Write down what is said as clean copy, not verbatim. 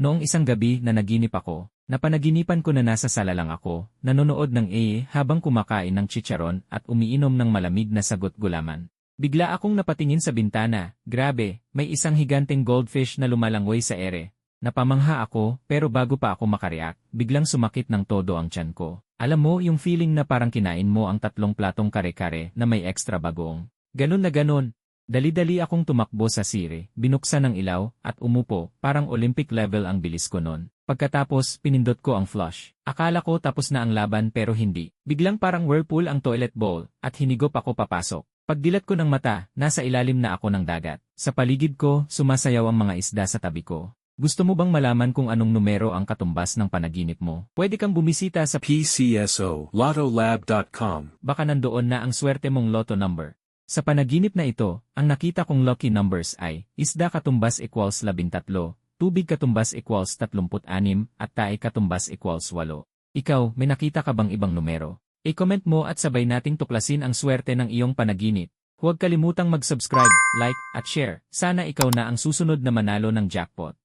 Noong isang gabi na naginip ako, napanaginipan ko na nasa sala lang ako, nanonood ng habang kumakain ng chicharon at umiinom ng malamig na sagot gulaman. Bigla akong napatingin sa bintana, grabe, may isang higanteng goldfish na lumalangway sa ere. Napamangha ako, pero bago pa ako makareact, biglang sumakit ng todo ang tiyan ko. Alam mo yung feeling na parang kinain mo ang 3 platong kare-kare na may extra bagoong. Ganun na ganun. Dali-dali akong tumakbo sa sire, binuksan ang ilaw, at umupo, parang Olympic level ang bilis ko nun. Pagkatapos, pinindot ko ang flush. Akala ko tapos na ang laban pero hindi. Biglang parang whirlpool ang toilet bowl, at hinigop ako papasok. Pagdilat ko ng mata, nasa ilalim na ako ng dagat. Sa paligid ko, sumasayaw ang mga isda sa tabi ko. Gusto mo bang malaman kung anong numero ang katumbas ng panaginip mo? Pwede kang bumisita sa PCSO.LottoLab.com. Baka nandoon na ang swerte mong lotto number. Sa panaginip na ito, ang nakita kong lucky numbers ay isda katumbas equals 13, tubig katumbas equals 36, at tae katumbas equals 8. Ikaw, may nakita ka bang ibang numero? I-comment mo at sabay nating tuklasin ang swerte ng iyong panaginip. Huwag kalimutang mag-subscribe, like, at share. Sana ikaw na ang susunod na manalo ng jackpot.